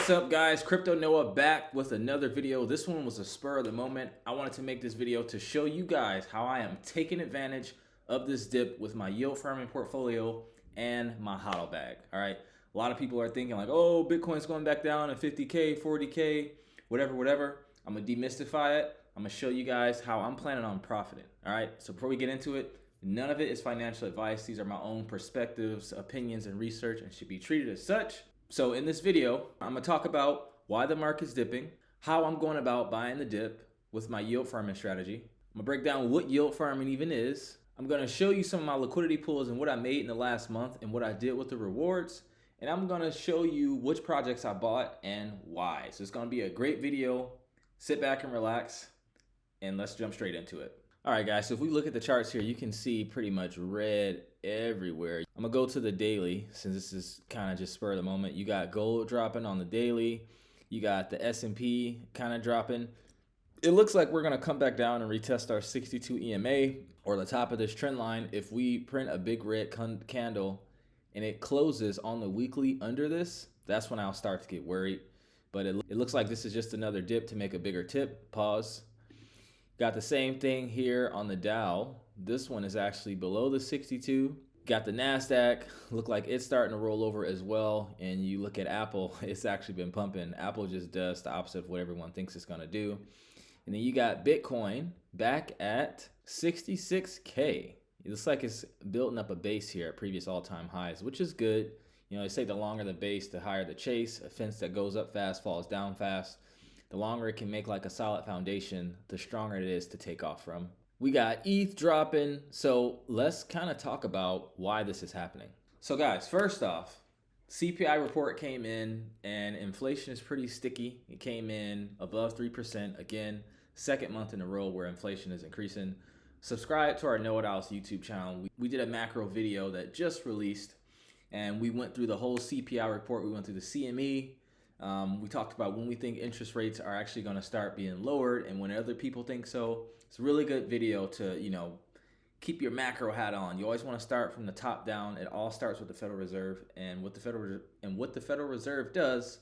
What's up, guys? Crypto Noah back with another video. This one was a spur of the moment. I wanted to make this video to show you guys how I am taking advantage of this dip with my yield farming portfolio and my hodl bag. All right. A lot of people are thinking like, oh, Bitcoin's going back down to 50K, 40K, whatever. I'm going to demystify it. I'm going to show you guys how I'm planning on profiting. All right. So before we get into it, none of it is financial advice. These are my own perspectives, opinions, and research, and should be treated as such. So in this video, I'm going to talk about why the market's dipping, how I'm going about buying the dip with my yield farming strategy. I'm going to break down what yield farming even is. I'm going to show you some of my liquidity pools and what I made in the last month and what I did with the rewards. And I'm going to show you which projects I bought and why. So it's going to be a great video. Sit back and relax, and let's jump straight into it. All right, guys, so if we look at the charts here, you can see pretty much red everywhere. I'm gonna go to the daily since this is kind of just spur of the moment. You got gold dropping on the daily. You got the S&P kind of dropping. It looks like we're gonna come back down and retest our 62 EMA or the top of this trend line. If we print a big red candle and it closes on the weekly under this, that's when I'll start to get worried. But it looks like this is just another dip to make a bigger tip. Pause. Got the same thing here on the Dow. This one is actually below the 62. Got the NASDAQ, look like it's starting to roll over as well. And you look at Apple, it's actually been pumping. Apple just does the opposite of what everyone thinks it's gonna do. And then you got Bitcoin back at 66K. It looks like it's building up a base here at previous all-time highs, which is good. You know, they say the longer the base, the higher the chase. A fence that goes up fast falls down fast. The longer it can make like a solid foundation, the stronger it is to take off from. We got ETH dropping. So let's kind of talk about why this is happening. So guys, first off, CPI report came in and inflation is pretty sticky. It came in above 3%. Again, second month in a row where inflation is increasing. Subscribe to our Know It All's YouTube channel. We did a macro video that just released and we went through the whole CPI report. We went through the CME. We talked about when we think interest rates are actually going to start being lowered and when other people think so. It's a really good video to, you know, keep your macro hat on. You always want to start from the top down. It all starts with the Federal Reserve, and what the Federal Reserve does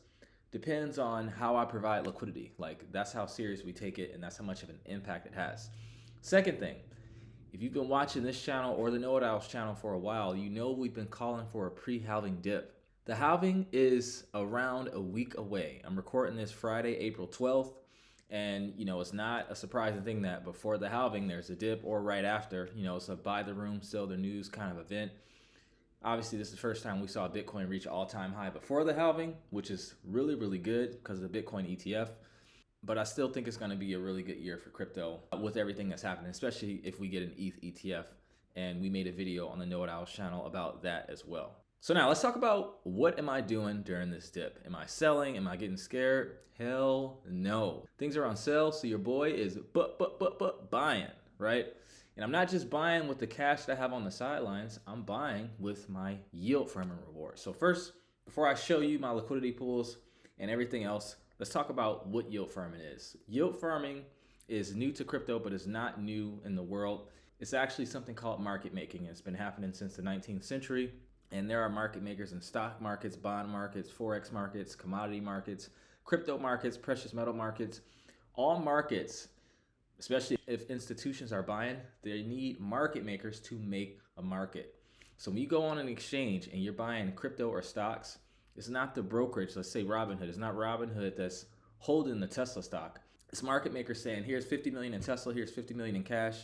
depends on how I provide liquidity. Like, that's how serious we take it, and that's how much of an impact it has. Second thing, if you've been watching this channel or the Know It All's channel for a while, you know we've been calling for a pre-halving dip. The halving is around a week away. I'm recording this Friday, April 12th. And, you know, it's not a surprising thing that before the halving, there's a dip, or right after. You know, it's a buy the room, sell the news kind of event. Obviously, this is the first time we saw Bitcoin reach all-time high before the halving, which is really, really good because of the Bitcoin ETF. But I still think it's going to be a really good year for crypto with everything that's happening, especially if we get an ETH ETF. And we made a video on the Know It All's channel about that as well. So now let's talk about what am I doing during this dip? Am I selling? Am I getting scared? Hell no. Things are on sale, so your boy is buying, right? And I'm not just buying with the cash that I have on the sidelines. I'm buying with my yield farming reward. So first, before I show you my liquidity pools and everything else, let's talk about what yield farming is. Yield farming is new to crypto, but it's not new in the world. It's actually something called market making. It's been happening since the 19th century. And there are market makers in stock markets, bond markets, forex markets, commodity markets, crypto markets, precious metal markets. All markets, especially if institutions are buying, they need market makers to make a market. So when you go on an exchange and you're buying crypto or stocks, it's not the brokerage, let's say Robinhood. It's not Robinhood that's holding the Tesla stock. It's market makers saying, here's 50 million in Tesla, here's 50 million in cash.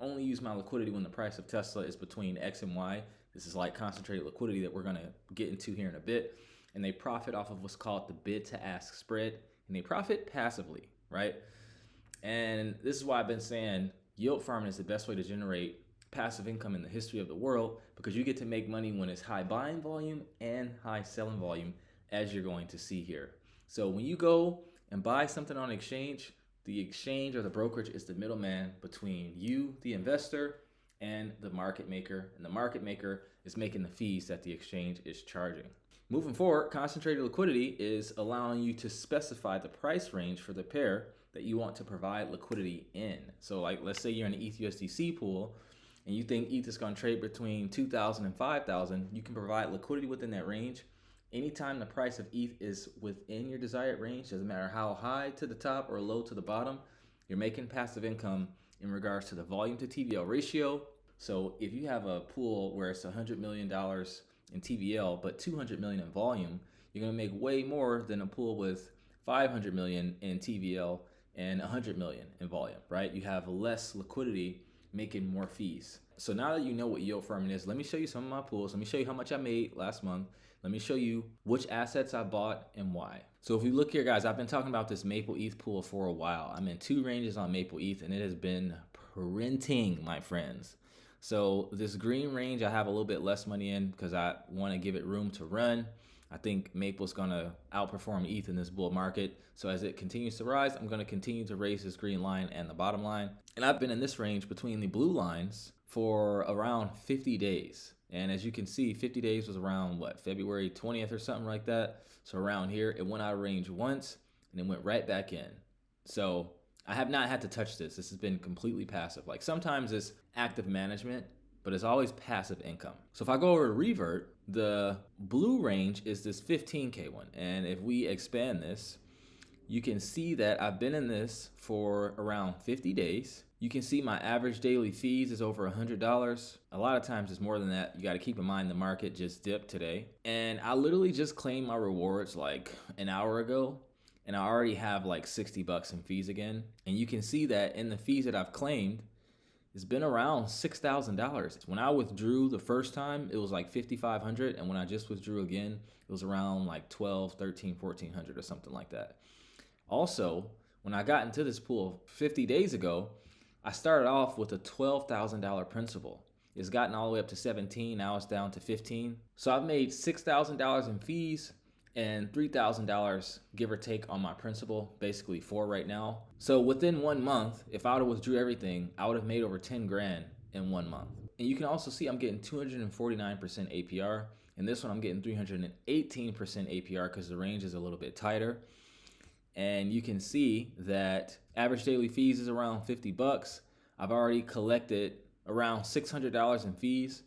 Only use my liquidity when the price of Tesla is between X and Y. This is like concentrated liquidity that we're going to get into here in a bit. And they profit off of what's called the bid to ask spread. And they profit passively, right? And this is why I've been saying yield farming is the best way to generate passive income in the history of the world, because you get to make money when it's high buying volume and high selling volume, as you're going to see here. So when you go and buy something on exchange, the exchange or the brokerage is the middleman between you, the investor, and the market maker. And the market maker is making the fees that the exchange is charging. Moving forward, concentrated liquidity is allowing you to specify the price range for the pair that you want to provide liquidity in. So like, let's say you're in an ETH USDC pool and you think ETH is going to trade between 2,000 and 5,000, you can provide liquidity within that range Anytime the price of ETH is within your desired range, doesn't matter how high to the top or low to the bottom, you're making passive income in regards to the volume to TVL ratio. So if you have a pool where it's $100 million in TVL, but 200 million in volume, you're gonna make way more than a pool with 500 million in TVL and 100 million in volume, right? You have less liquidity, making more fees. So now that you know what yield farming is, let me show you some of my pools. Let me show you how much I made last month. Let me show you which assets I bought and why. So if we look here, guys, I've been talking about this Maple ETH pool for a while. I'm in 2 ranges on Maple ETH, and it has been printing, my friends. So this green range, I have a little bit less money in because I want to give it room to run. I think Maple's gonna outperform ETH in this bull market. So as it continues to rise, I'm gonna continue to raise this green line and the bottom line. And I've been in this range between the blue lines for around 50 days. And as you can see, 50 days was around what, February 20th or something like that. So around here, it went out of range once and it went right back in. So I have not had to touch this. This has been completely passive. Like sometimes it's active management, but it's always passive income. So if I go over to Revert, the blue range is this 15K one. And if we expand this, you can see that I've been in this for around 50 days. You can see my average daily fees is over $100. A lot of times it's more than that. You got to keep in mind the market just dipped today. And I literally just claimed my rewards like an hour ago, and I already have like 60 bucks in fees again. And you can see that in the fees that I've claimed, it's been around $6,000. When I withdrew the first time, it was like $5,500. And when I just withdrew again, it was around like $1,200, $1,300, $1,400 or something like that. Also, when I got into this pool 50 days ago, I started off with a $12,000 principal. It's gotten all the way up to 17. Now it's down to 15. So I've made $6,000 in fees and $3,000 give or take on my principal, basically 4 right now. So within 1 month, if I would have withdrew everything, I would have made over 10 grand in 1 month. And you can also see I'm getting 249% APR. And this one I'm getting 318% APR because the range is a little bit tighter. And you can see that average daily fees is around 50 bucks. I've already collected around $600 in fees.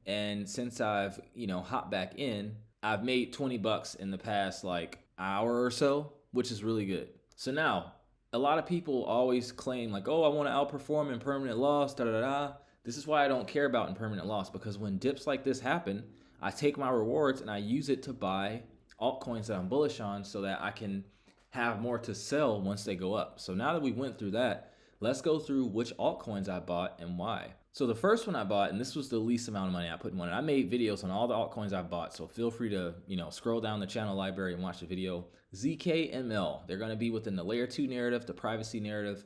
And since I've, hopped back in, I've made 20 bucks in the past like hour or so, which is really good. So now, a lot of people always claim like, oh, I want to outperform impermanent loss, This is why I don't care about impermanent loss, because when dips like this happen, I take my rewards and I use it to buy altcoins that I'm bullish on so that I can have more to sell once they go up. So now that we went through that, let's go through which altcoins I bought and why. So the first one I bought, and this was the least amount of money I put in one, and I made videos on all the altcoins I bought, so feel free to, scroll down the channel library and watch the video. ZKML, they're gonna be within the layer 2 narrative, the privacy narrative,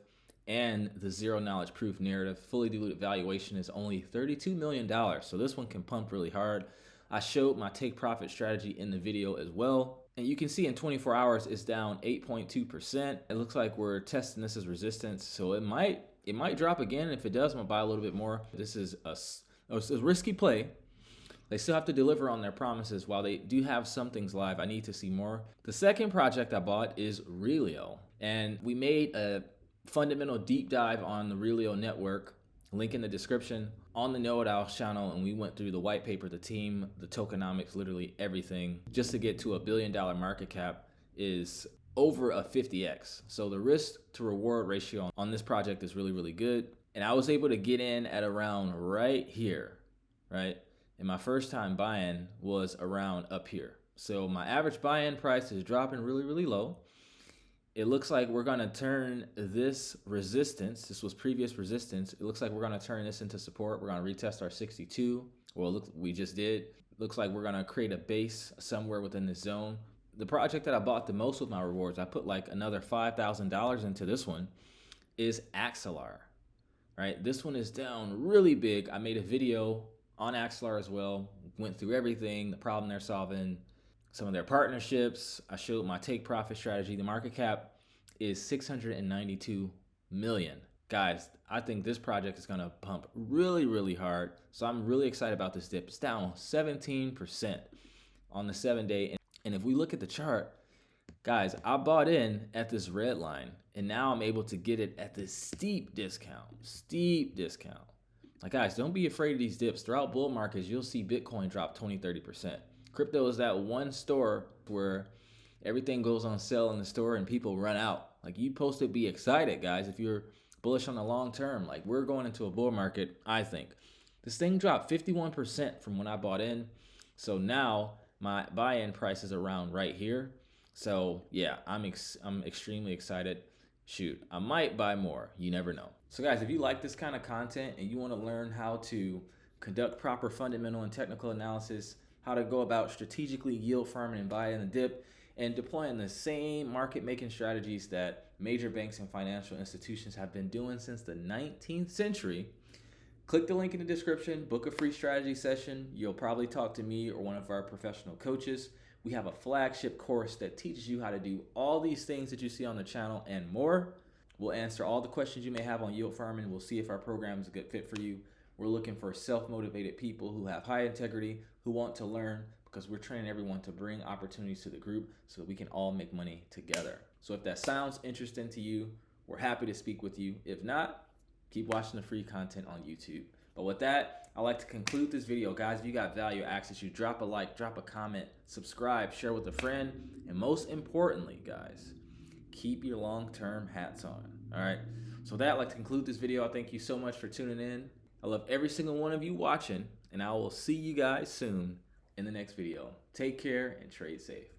and the zero knowledge proof narrative. Fully diluted valuation is only $32 million, so this one can pump really hard. I showed my take profit strategy in the video as well. And you can see in 24 hours, it's down 8.2%. It looks like we're testing this as resistance. So it might drop again. If it does, I'm gonna buy a little bit more. This is a risky play. They still have to deliver on their promises. While they do have some things live, I need to see more. The second project I bought is Relio. And we made a fundamental deep dive on the Relio network. Link in the description, on the Know It All channel, and we went through the white paper, the team, the tokenomics, literally everything. Just to get to $1 billion market cap is over a 50x. So the risk to reward ratio on this project is really, really good. And I was able to get in at around right here, right? And my first time buying was around up here. So my average buy-in price is dropping really, really low. It looks like we're gonna turn this resistance, this was previous resistance, it looks like we're gonna turn this into support. We're gonna retest our 62. Well, look, we just did. Looks like we're gonna create a base somewhere within this zone. The project that I bought the most with my rewards, I put like another $5,000 into this one, is AXEL, right? This one is down really big. I made a video on AXEL as well, went through everything, the problem they're solving, some of their partnerships. I showed my take profit strategy. The market cap is 692 million. Guys, I think this project is gonna pump really, really hard. So I'm really excited about this dip. It's down 17% on the 7-day. And if we look at the chart, guys, I bought in at this red line and now I'm able to get it at this steep discount. Like guys, don't be afraid of these dips. Throughout bull markets, you'll see Bitcoin drop 20, 30%. Crypto is that one store where everything goes on sale in the store and people run out. Like, you supposed to be excited, guys, if you're bullish on the long term. Like, we're going into a bull market, I think. This thing dropped 51% from when I bought in. So now my buy-in price is around right here. So yeah, I'm extremely excited. Shoot, I might buy more. You never know. So guys, if you like this kind of content and you want to learn how to conduct proper fundamental and technical analysis, how to go about strategically yield farming and buy in the dip, and deploying the same market making strategies that major banks and financial institutions have been doing since the 19th century, click the link in the description, book a free strategy session. You'll probably talk to me or one of our professional coaches. We have a flagship course that teaches you how to do all these things that you see on the channel and more. We'll answer all the questions you may have on yield farming. We'll see if our program is a good fit for you. We're looking for self-motivated people who have high integrity, who want to learn, because we're training everyone to bring opportunities to the group so that we can all make money together. So if that sounds interesting to you, we're happy to speak with you. If not, keep watching the free content on YouTube. But with that, I'd like to conclude this video. Guys, if you got value, I ask that you drop a like, drop a comment, subscribe, share with a friend, and most importantly, guys, keep your long-term hats on. All right. So with that, I'd like to conclude this video. I thank you so much for tuning in. I love every single one of you watching, and I will see you guys soon in the next video. Take care and trade safe.